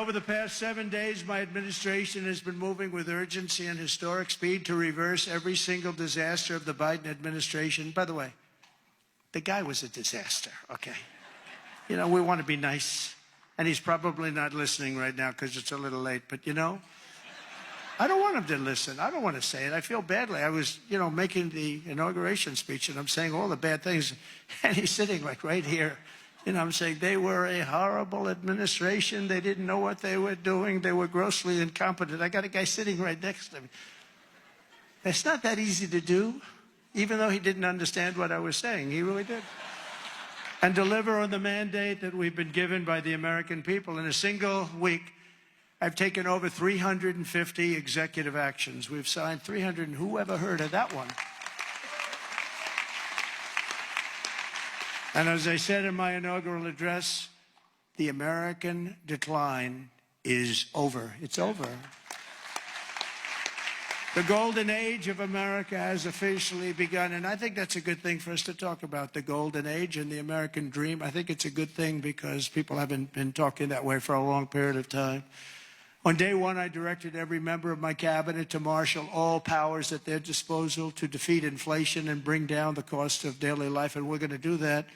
Over the past 7 days, my administration has been moving with urgency and historic speed to reverse every single disaster of the Biden administration. By the way, the guy was a disaster, okay? You know, we want to be nice. And he's probably not listening right now because it's a little late. But, you know, I don't want him to listen. I don't want to say it. I feel badly. I was, making the inauguration speech, and I'm saying all the bad things. And he's sitting like right here. I'm saying they were a horrible administration. They didn't know what they were doing. They were grossly incompetent. I got a guy sitting right next to me. It's not that easy to do, even though he didn't understand what I was saying. He really did. And deliver on the mandate that we've been given by the American people. In a single week, I've taken over 350 executive actions. We've signed 300, and who ever heard of that one? And as I said in my inaugural address, the American decline is over. It's over. The golden age of America has officially begun, and I think that's a good thing for us to talk about, the golden age and the American dream. I think it's a good thing because people haven't been talking that way for a long period of time. On day one, I directed every member of my cabinet to marshal all powers at their disposal to defeat inflation and bring down the cost of daily life, and we're going to do that.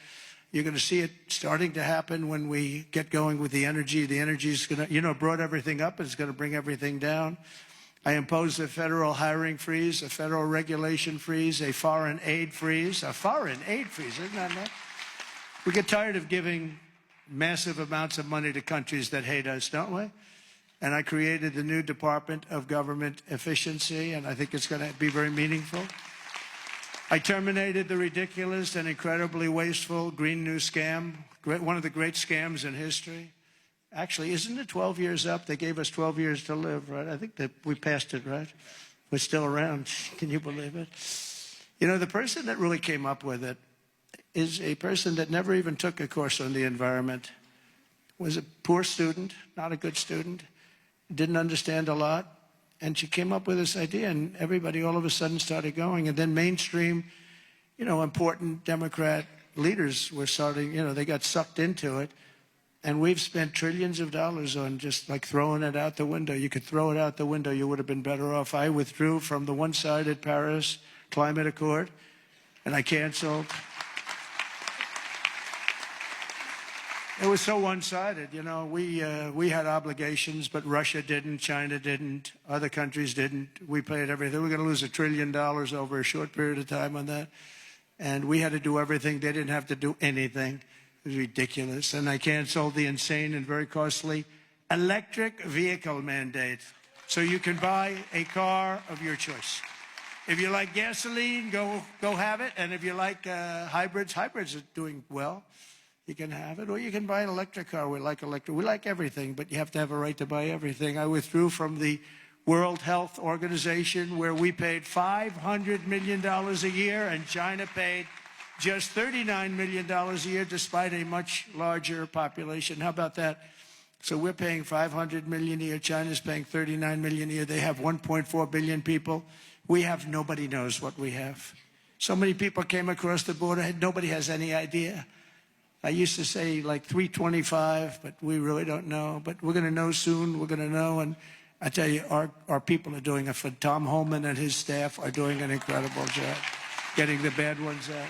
You're going to see it starting to happen when we get going with the energy. The energy is going to, brought everything up. It's going to bring everything down. I imposed a federal hiring freeze, a federal regulation freeze, a foreign aid freeze. A foreign aid freeze, isn't that nice? We get tired of giving massive amounts of money to countries that hate us, don't we? And I created the new Department of Government Efficiency, and I think it's going to be very meaningful. I terminated the ridiculous and incredibly wasteful Green New Scam, one of the great scams in history. Actually, isn't it 12 years up? They gave us 12 years to live, right? I think that we passed it, right? We're still around. Can you believe it? The person that really came up with it is a person that never even took a course on the environment, was a poor student, not a good student, didn't understand a lot, and she came up with this idea, and everybody all of a sudden started going. And then mainstream, important Democrat leaders were starting, they got sucked into it. And we've spent trillions of dollars on just like throwing it out the window. You could throw it out the window. You would have been better off. I withdrew from the one-sided Paris Climate Accord, and I canceled. It was so one-sided. We had obligations, but Russia didn't, China didn't, other countries didn't. We paid everything. We're going to lose $1 trillion over a short period of time on that. And we had to do everything. They didn't have to do anything. It was ridiculous. And I canceled the insane and very costly electric vehicle mandate. So you can buy a car of your choice. If you like gasoline, go have it. And if you like hybrids are doing well. You can have it, or you can buy an electric car. We like electric. We like everything, but you have to have a right to buy everything. I withdrew from the World Health Organization, where we paid $500 million a year, and China paid just $39 million a year, despite a much larger population. How about that? So we're paying $500 million a year. China's paying $39 million a year. They have 1.4 billion people. We have, nobody knows what we have. So many people came across the border. Nobody has any idea. I used to say like 325, but we really don't know. But we're going to know soon. We're going to know. And I tell you, our people are doing a fun. Tom Homan and his staff are doing an incredible job getting the bad ones out.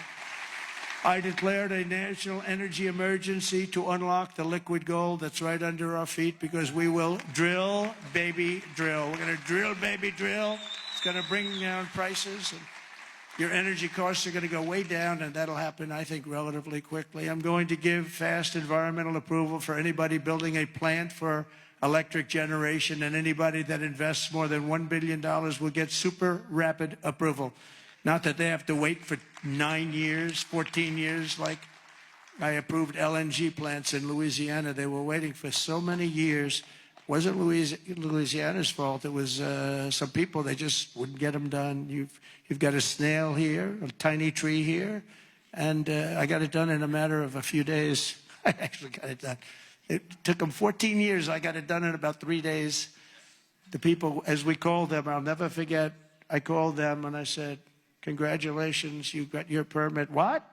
I declared a national energy emergency to unlock the liquid gold that's right under our feet, because we will drill, baby, drill. We're going to drill, baby, drill. It's going to bring down prices, and your energy costs are going to go way down, and that'll happen, I think, relatively quickly. I'm going to give fast environmental approval for anybody building a plant for electric generation, and anybody that invests more than $1 billion will get super rapid approval. Not that they have to wait for 9 years, 14 years, like I approved LNG plants in Louisiana. They were waiting for so many years. It wasn't Louisiana's fault. It was some people, they just wouldn't get them done. You've got a snail here, a tiny tree here, and I got it done in a matter of a few days. I actually got it done. It took them 14 years. I got it done in about 3 days. The people, as we called them, I'll never forget, I called them and I said, "Congratulations, you got your permit." "What?"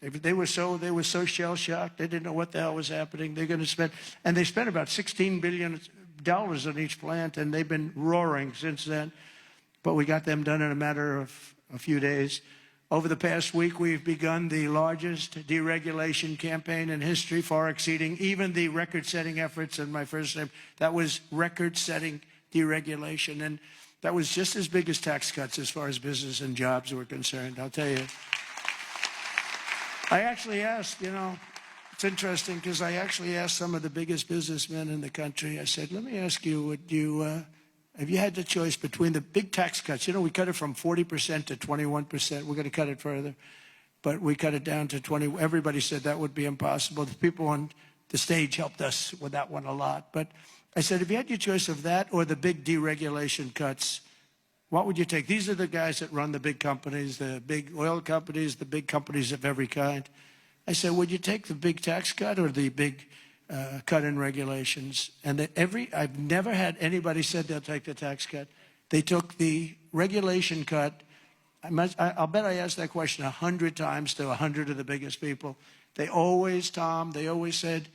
They were so shell-shocked. They didn't know what the hell was happening. They're going to spend, and they spent about $16 billion on each plant, and they've been roaring since then. But we got them done in a matter of a few days. Over the past week, we've begun the largest deregulation campaign in history, far exceeding even the record-setting efforts in my first name. That was record-setting deregulation, and that was just as big as tax cuts as far as business and jobs were concerned, I'll tell you. I actually asked, it's interesting because I actually asked some of the biggest businessmen in the country, I said, let me ask you, have you had the choice between the big tax cuts? We cut it from 40% to 21%. We're going to cut it further, but we cut it down to 20. Everybody said that would be impossible. The people on the stage helped us with that one a lot. But I said, if you had your choice of that or the big deregulation cuts, what would you take? These are the guys that run the big companies, the big oil companies, the big companies of every kind. I said, would you take the big tax cut or the big cut in regulations? And I've never had anybody said they'll take the tax cut. They took the regulation cut. I'll bet I asked that question 100 times to 100 of the biggest people. They always said,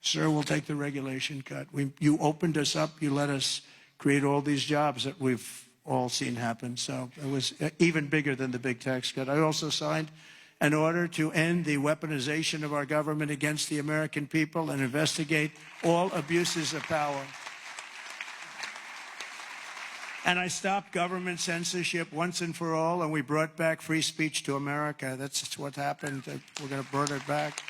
sir, we'll take the regulation cut. You opened us up. You let us create all these jobs that we've all seen happen. So it was even bigger than the big tax cut. I also signed an order to end the weaponization of our government against the American people and investigate all abuses of power. And I stopped government censorship once and for all, and we brought back free speech to America. That's what happened. We're going to bring it back.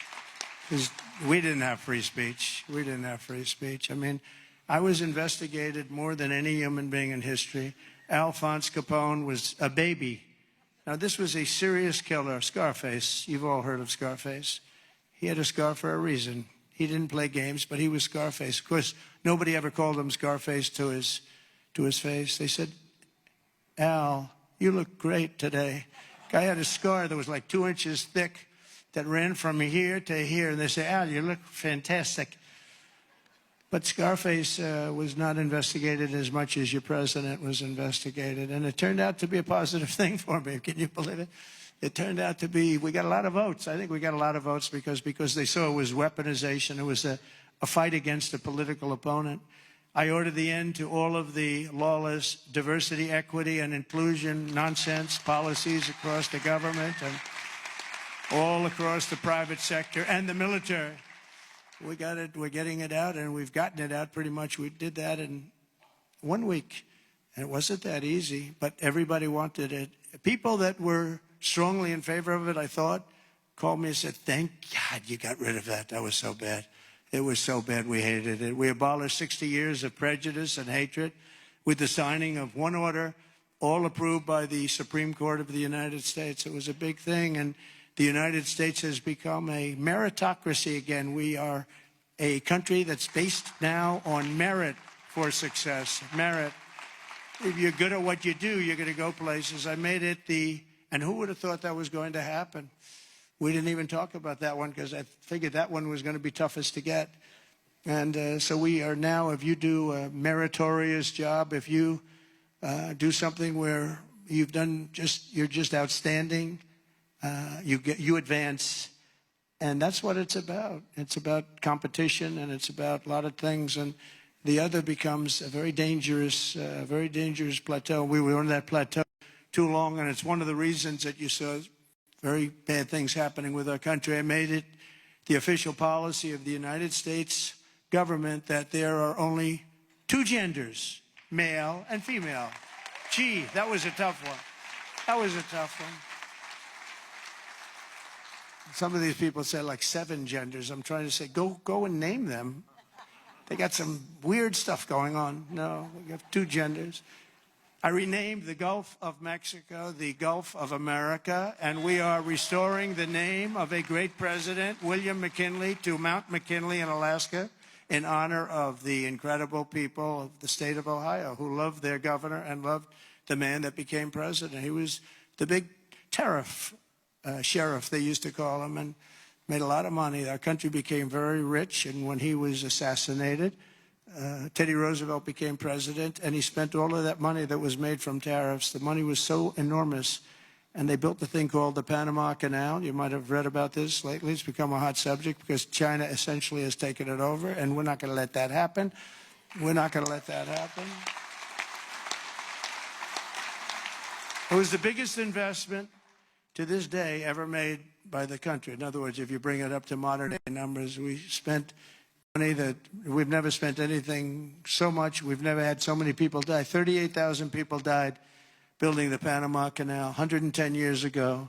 Because we didn't have free speech. We didn't have free speech. I mean, I was investigated more than any human being in history. Alphonse Capone was a baby. Now, this was a serious killer, Scarface. You've all heard of Scarface. He had a scar for a reason. He didn't play games, but he was Scarface. Of course, nobody ever called him Scarface to his face. They said, Al, you look great today. Guy had a scar that was like 2 inches thick that ran from here to here. And they say, Al, you look fantastic. But Scarface was not investigated as much as your president was investigated. And it turned out to be a positive thing for me. Can you believe it? It turned out to be, we got a lot of votes. I think we got a lot of votes because they saw it was weaponization. It was a fight against a political opponent. I ordered the end to all of the lawless diversity, equity, and inclusion nonsense policies across the government and all across the private sector and the military. We got it. We're getting it out, and we've gotten it out pretty much. We did that in 1 week, and it wasn't that easy, but everybody wanted it. People that were strongly in favor of it, I thought, called me and said, thank God you got rid of that. That was so bad. It was so bad we hated it. We abolished 60 years of prejudice and hatred with the signing of one order, all approved by the Supreme Court of the United States. It was a big thing, and the United States has become a meritocracy again. We are a country that's based now on merit for success. Merit. If you're good at what you do, you're going to go places. I made it and who would have thought that was going to happen? We didn't even talk about that one because I figured that one was going to be toughest to get. And so we are now, if you do a meritorious job, if you do something where you're just outstanding, you advance, and that's what it's about. It's about competition, and it's about a lot of things, and the other becomes a very dangerous plateau. We were on that plateau too long, and it's one of the reasons that you saw very bad things happening with our country. I made it the official policy of the United States government that there are only 2 genders, male and female. Gee, that was a tough one. That was a tough one. Some of these people say like 7 genders. I'm trying to say, go and name them. They got some weird stuff going on. No, we have 2 genders. I renamed the Gulf of Mexico the Gulf of America, and we are restoring the name of a great president, William McKinley, to Mount McKinley in Alaska in honor of the incredible people of the state of Ohio who loved their governor and loved the man that became president. He was the big tariff sheriff, they used to call him, and made a lot of money. Our country became very rich, and when he was assassinated, Teddy Roosevelt became president, and he spent all of that money that was made from tariffs. The money was so enormous, and they built the thing called the Panama Canal. You might have read about this lately. It's become a hot subject because China essentially has taken it over, and we're not going to let that happen. We're not going to let that happen. It was the biggest investment to this day ever made by the country. In other words, if you bring it up to modern day numbers, we spent money that we've never spent anything so much. We've never had so many people die. 38,000 people died building the Panama Canal 110 years ago.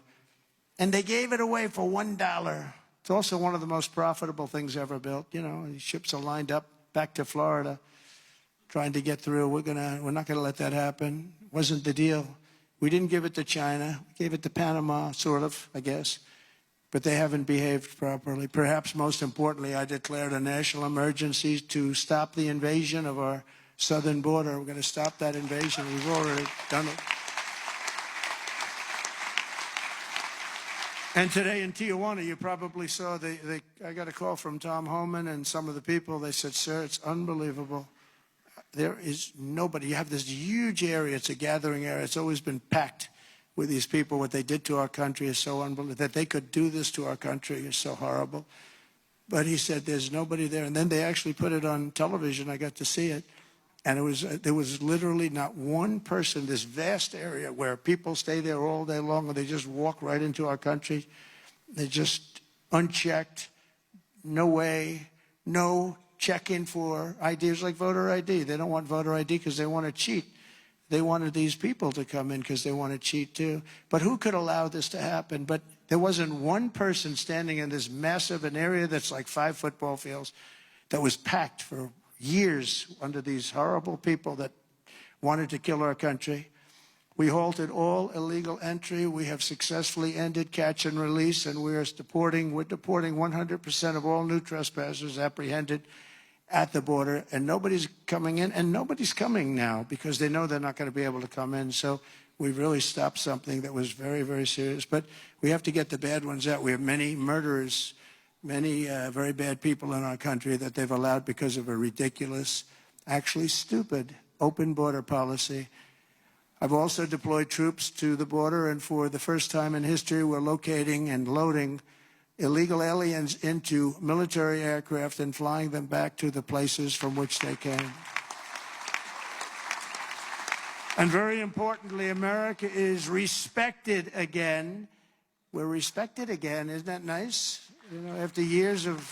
And they gave it away for $1. It's also one of the most profitable things ever built. You know, ships are lined up back to Florida trying to get through. We're not going to let that happen. It wasn't the deal. We didn't give it to China. We gave it to Panama, sort of, I guess. But they haven't behaved properly. Perhaps most importantly, I declared a national emergency to stop the invasion of our southern border. We're going to stop that invasion. We've already done it. And today in Tijuana, you probably saw, I got a call from Tom Homan and some of the people. They said, sir, it's unbelievable. There is nobody. You have this huge area. It's a gathering area. It's always been packed with these people. What they did to our country is so unbelievable. That they could do this to our country is so horrible. But he said there's nobody there. And then they actually put it on television. I got to see it. And there was literally not one person, this vast area where people stay there all day long and they just walk right into our country. They just unchecked, no way, no check-in for IDs like voter ID. They don't want voter ID because they want to cheat. They wanted these people to come in because they want to cheat too. But who could allow this to happen? But there wasn't one person standing in this massive, an area that's like 5 football fields, that was packed for years under these horrible people that wanted to kill our country. We halted all illegal entry. We have successfully ended catch and release, and we're deporting 100% of all new trespassers apprehended at the border, and nobody's coming in, and nobody's coming now because they know they're not going to be able to come in. So we've really stopped something that was very, very serious. But we have to get the bad ones out. We have many murderers, many very bad people in our country that they've allowed because of a ridiculous, actually stupid, open border policy. I've also deployed troops to the border, and for the first time in history, we're locating and loading illegal aliens into military aircraft and flying them back to the places from which they came. And very importantly, America is respected again. We're respected again. Isn't that nice? You know, after years of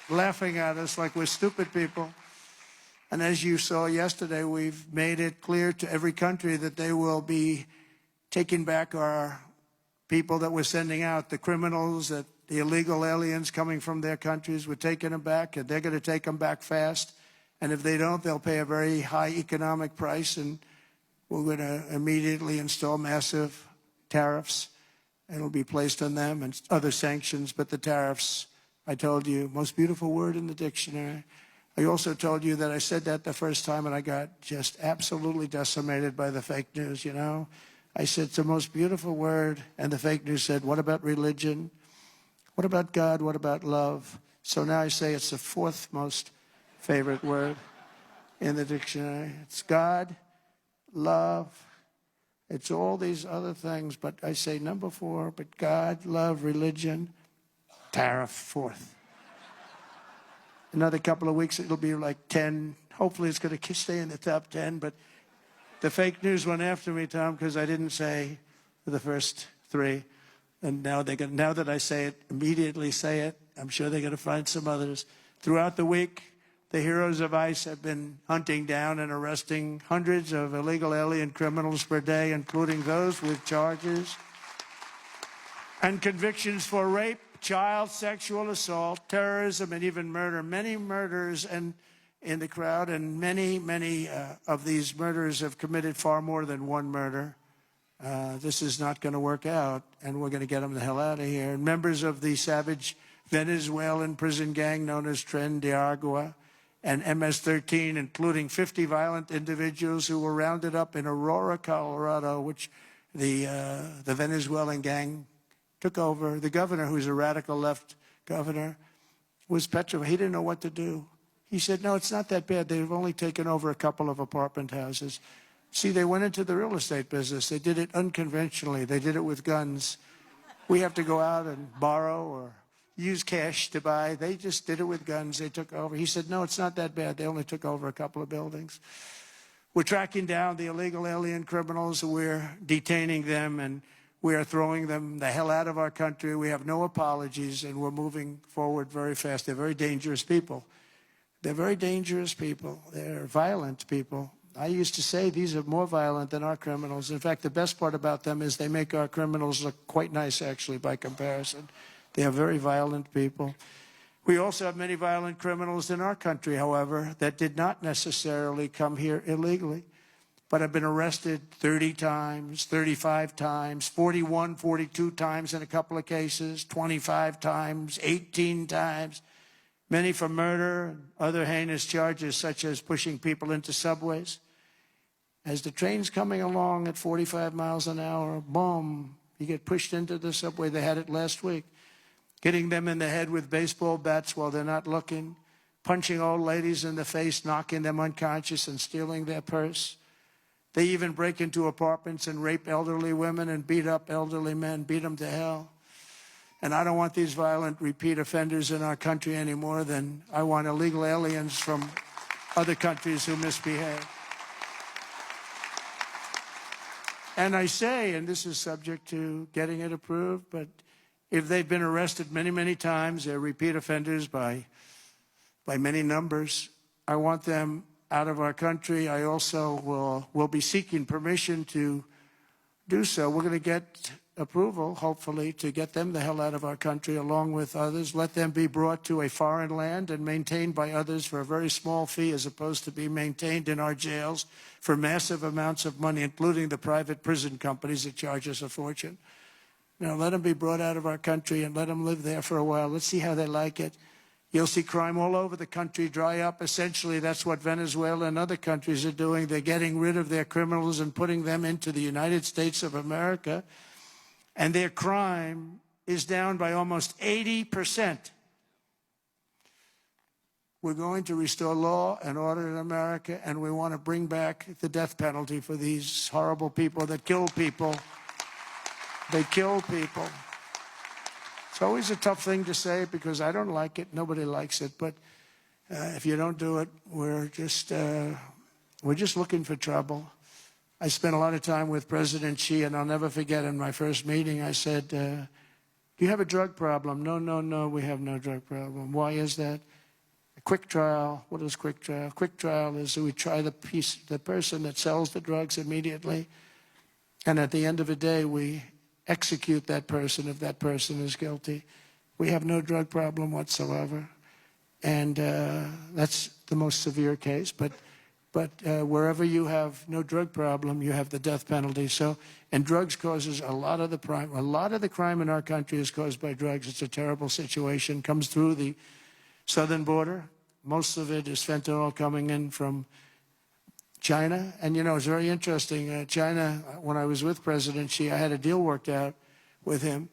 laughing at us like we're stupid people. And as you saw yesterday, we've made it clear to every country that they will be taking back our people that we're sending out, the criminals, the illegal aliens coming from their countries. We're taking them back, and they're going to take them back fast. And if they don't, they'll pay a very high economic price, and we're going to immediately install massive tariffs. It'll be placed on them and other sanctions, but the tariffs, I told you, most beautiful word in the dictionary. I also told you that I said that the first time, and I got just absolutely decimated by the fake news, you know. I said, it's the most beautiful word, and the fake news said, what about religion? What about God? What about love? So now I say it's the 4th most favorite word in the dictionary. It's God, love. It's all these other things, but I say number 4, but God, love, religion, tariff, 4th. Another couple of weeks, it'll be like 10. Hopefully it's going to stay in the top 10, but the fake news went after me, Tom, because I didn't say the first 3. And now that I say it, immediately say it. I'm sure they're going to find some others. Throughout the week, the heroes of ICE have been hunting down and arresting hundreds of illegal alien criminals per day, including those with charges and convictions for rape, child sexual assault, terrorism, and even murder. Many murders in the crowd, and many of these murderers have committed far more than one murder. This is not going to work out, and we're going to get them the hell out of here. And members of the savage Venezuelan prison gang known as Tren de Agua and MS-13, including 50 violent individuals who were rounded up in Aurora, Colorado, which the Venezuelan gang took over. The governor, who's a radical left governor, was petrified. He didn't know what to do. He said, no, it's not that bad. They've only taken over a couple of apartment houses. See, they went into the real estate business. They did it unconventionally. They did it with guns. We have to go out and borrow or use cash to buy. They just did it with guns. They took over. He said, no, it's not that bad. They only took over a couple of buildings. We're tracking down the illegal alien criminals. We're detaining them, and we are throwing them the hell out of our country. We have no apologies, and we're moving forward very fast. They're very dangerous people. They're very dangerous people. They're violent people. I used to say these are more violent than our criminals. In fact, the best part about them is they make our criminals look quite nice, actually, by comparison. They are very violent people. We also have many violent criminals in our country, however, that did not necessarily come here illegally, but have been arrested 30 times, 35 times, 41, 42 times in a couple of cases, 25 times, 18 times, many for murder and other heinous charges such as pushing people into subways. As the train's coming along at 45 miles an hour, boom, you get pushed into the subway. They had it last week. Hitting them in the head with baseball bats while they're not looking, punching old ladies in the face, knocking them unconscious and stealing their purse. They even break into apartments and rape elderly women and beat up elderly men, beat them to hell. And I don't want these violent repeat offenders in our country any more than I want illegal aliens from other countries who misbehave. And I say, and this is subject to getting it approved, but if they've been arrested many, many times, they're repeat offenders by many numbers, I want them out of our country. I also will be seeking permission to do so. We're going to get approval, hopefully, to get them the hell out of our country along with others. Let them be brought to a foreign land and maintained by others for a very small fee as opposed to be maintained in our jails for massive amounts of money, including the private prison companies that charge us a fortune. Now, let them be brought out of our country and let them live there for a while. Let's see how they like it. You'll see crime all over the country dry up. Essentially, that's what Venezuela and other countries are doing. They're getting rid of their criminals and putting them into the United States of America. And their crime is down by almost 80%. We're going to restore law and order in America, and we want to bring back the death penalty for these horrible people that kill people. They kill people. It's always a tough thing to say because I don't like it. Nobody likes it. But if you don't do it, we're just looking for trouble. I spent a lot of time with President Xi, and I'll never forget in my first meeting, I said, do you have a drug problem? No, we have no drug problem. Why is that? A quick trial. What is quick trial? Quick trial is we try the person that sells the drugs immediately, and at the end of the day, we execute that person if that person is guilty. We have no drug problem whatsoever, and that's the most severe case. But wherever you have no drug problem, you have the death penalty. So, and drugs causes a lot of the crime. A lot of the crime in our country is caused by drugs. It's a terrible situation. Comes through the southern border. Most of it is fentanyl coming in from China. And, you know, it's very interesting. China, when I was with President Xi, I had a deal worked out with him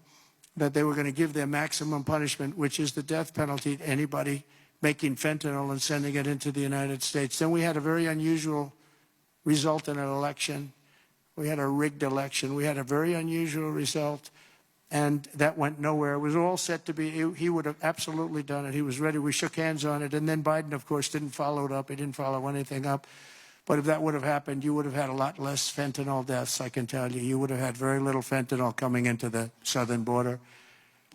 that they were going to give their maximum punishment, which is the death penalty to anybody making fentanyl and sending it into the United States. Then we had a very unusual result in an election. We had a rigged election. We had a very unusual result, and that went nowhere. It was all set to be, he would have absolutely done it. He was ready. We shook hands on it, and then Biden, of course, didn't follow it up. He didn't follow anything up. But if that would have happened, you would have had a lot less fentanyl deaths, I can tell you. You would have had very little fentanyl coming into the southern border.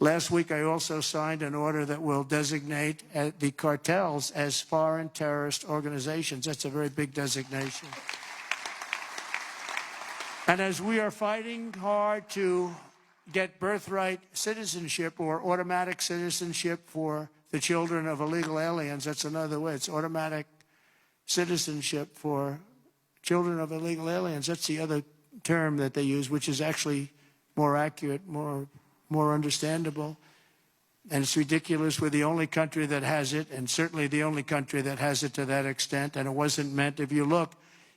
Last week, I also signed an order that will designate the cartels as foreign terrorist organizations. That's a very big designation. And as we are fighting hard to get birthright citizenship or automatic citizenship for the children of illegal aliens, that's another way. It's automatic citizenship for children of illegal aliens. That's the other term that they use, which is actually more accurate, more understandable. And it's ridiculous. We're the only country that has it, and certainly the only country that has it to that extent. And it wasn't meant, if you look,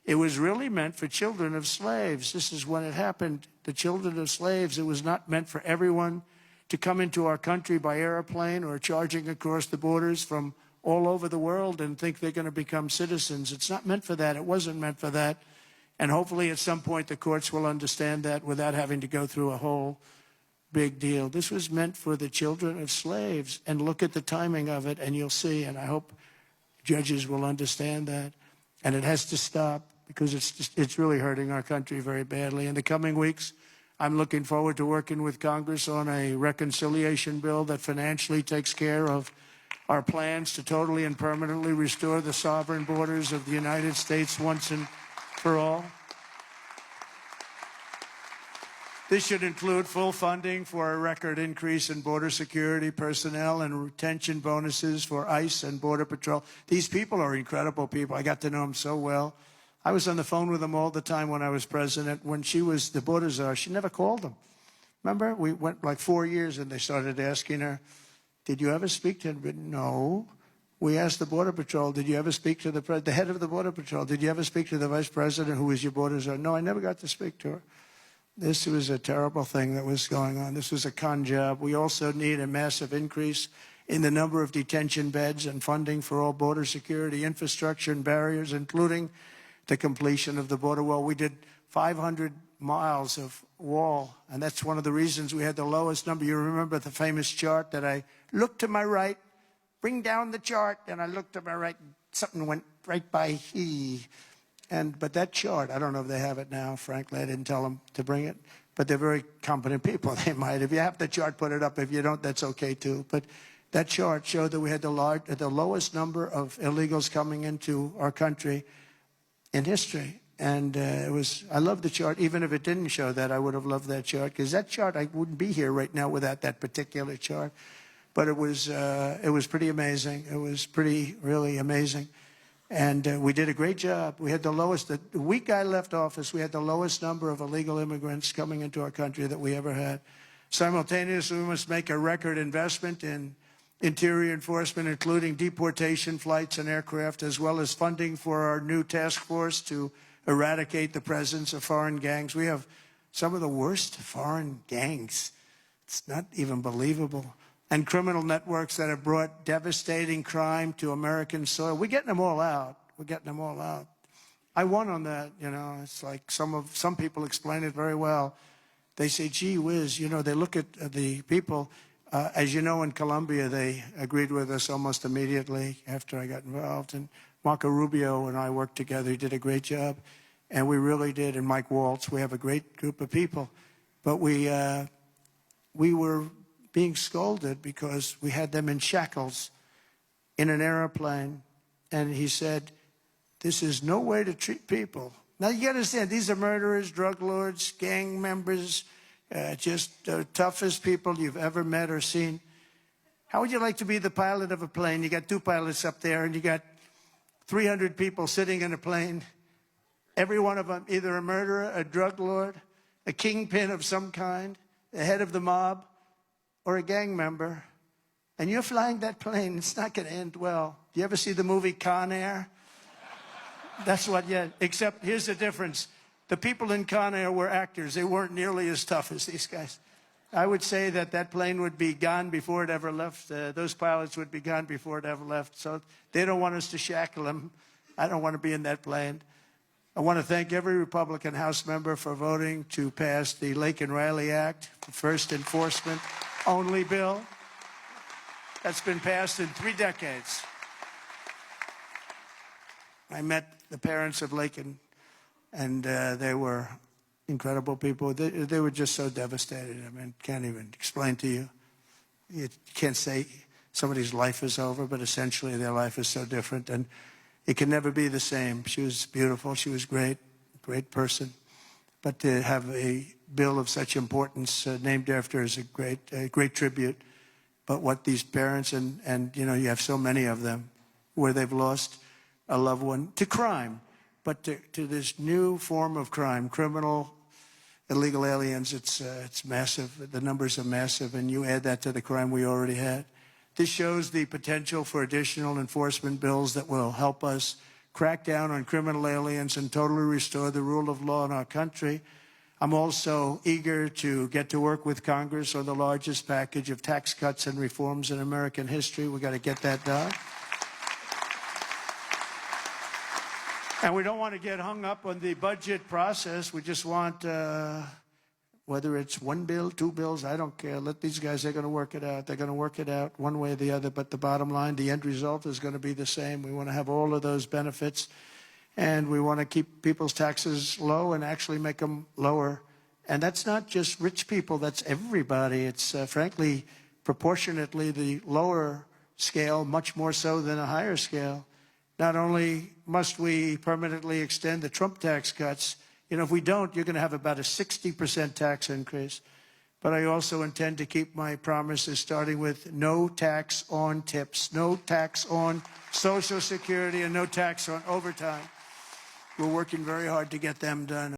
it was really meant for children of slaves. This is when it happened. The children of slaves, it was not meant for everyone to come into our country by airplane or charging across the borders from all over the world and think they're going to become citizens. It's not meant for that. It wasn't meant for that. And hopefully at some point the courts will understand that without having to go through a whole big deal. This was meant for the children of slaves. And look at the timing of it, and you'll see. And I hope judges will understand that. And it has to stop, because it's really hurting our country very badly. In the coming weeks, I'm looking forward to working with Congress on a reconciliation bill that financially takes care of our plans to totally and permanently restore the sovereign borders of the United States once and for all. This should include full funding for a record increase in border security personnel and retention bonuses for ICE and Border Patrol. These people are incredible people. I got to know them so well. I was on the phone with them all the time when I was president. When she was the border czar, she never called them. Remember? We went like 4 years, and they started asking her, did you ever speak to him? No. We asked the Border Patrol, did you ever speak to the head of the Border Patrol? Did you ever speak to the vice president who was your border czar? No, I never got to speak to her. This was a terrible thing that was going on. This was a con job. We also need a massive increase in the number of detention beds and funding for all border security infrastructure and barriers, including the completion of the border wall. We did 500 miles of wall, and that's one of the reasons we had the lowest number. You remember the famous chart that I looked to my right, bring down the chart, and I looked to my right, something went right by he. But that chart, I don't know if they have it now, frankly. I didn't tell them to bring it. But they're very competent people. They might. If you have the chart, put it up. If you don't, that's okay, too. But that chart showed that we had the lowest number of illegals coming into our country in history. And I love the chart. Even if it didn't show that, I would have loved that chart. Because that chart, I wouldn't be here right now without that particular chart. But it was pretty amazing. It was really amazing. And we did a great job. We had the lowest, the week I left office, we had the lowest number of illegal immigrants coming into our country that we ever had. Simultaneously, we must make a record investment in interior enforcement, including deportation flights and aircraft, as well as funding for our new task force to eradicate the presence of foreign gangs. We have some of the worst foreign gangs. It's not even believable. And criminal networks that have brought devastating crime to American soil. We're getting them all out. We're getting them all out. I won on that, you know. It's like some people explain it very well. They say, gee whiz, you know, they look at the people. As you know, in Colombia, they agreed with us almost immediately after I got involved. And Marco Rubio and I worked together. He did a great job. And we really did. And Mike Waltz, we have a great group of people. But we were being scolded because we had them in shackles in an airplane. And he said, this is no way to treat people. Now, you understand, these are murderers, drug lords, gang members, just the toughest people you've ever met or seen. How would you like to be the pilot of a plane? You got 2 pilots up there, and you got 300 people sitting in a plane. Every one of them, either a murderer, a drug lord, a kingpin of some kind, the head of the mob, or a gang member, and you're flying that plane. It's not going to end well. Do you ever see the movie Con Air? That's what, yeah, except here's the difference. The people in Con Air were actors. They weren't nearly as tough as these guys. I would say that plane would be gone before it ever left. Those pilots would be gone before it ever left. So they don't want us to shackle them. I don't want to be in that plane. I want to thank every Republican House member for voting to pass the Lake and Riley Act, the first enforcement only bill that's been passed in 3 decades. I met the parents of Laken, and they were incredible people. They were just so devastated. I mean, can't even explain to you. You can't say somebody's life is over, but essentially their life is so different, and it can never be the same. She was beautiful. She was great, great person. But to have a bill of such importance named after her is a great tribute. But what these parents, and you know, you have so many of them, where they've lost a loved one to crime, but to this new form of crime, criminal, illegal aliens, it's massive. The numbers are massive, and you add that to the crime we already had. This shows the potential for additional enforcement bills that will help us crack down on criminal aliens and totally restore the rule of law in our country. I'm also eager to get to work with Congress on the largest package of tax cuts and reforms in American history. We've got to get that done. And we don't want to get hung up on the budget process. We just want, whether it's one bill, two bills, I don't care. Let these guys, they're going to work it out. They're going to work it out one way or the other. But the bottom line, the end result is going to be the same. We want to have all of those benefits. And we want to keep people's taxes low and actually make them lower. And that's not just rich people. That's everybody. It's, frankly, proportionately the lower scale, much more so than a higher scale. Not only must we permanently extend the Trump tax cuts, if we don't, you're going to have about a 60% tax increase. But I also intend to keep my promises, starting with no tax on tips, no tax on Social Security, and no tax on overtime. We're working very hard to get them done.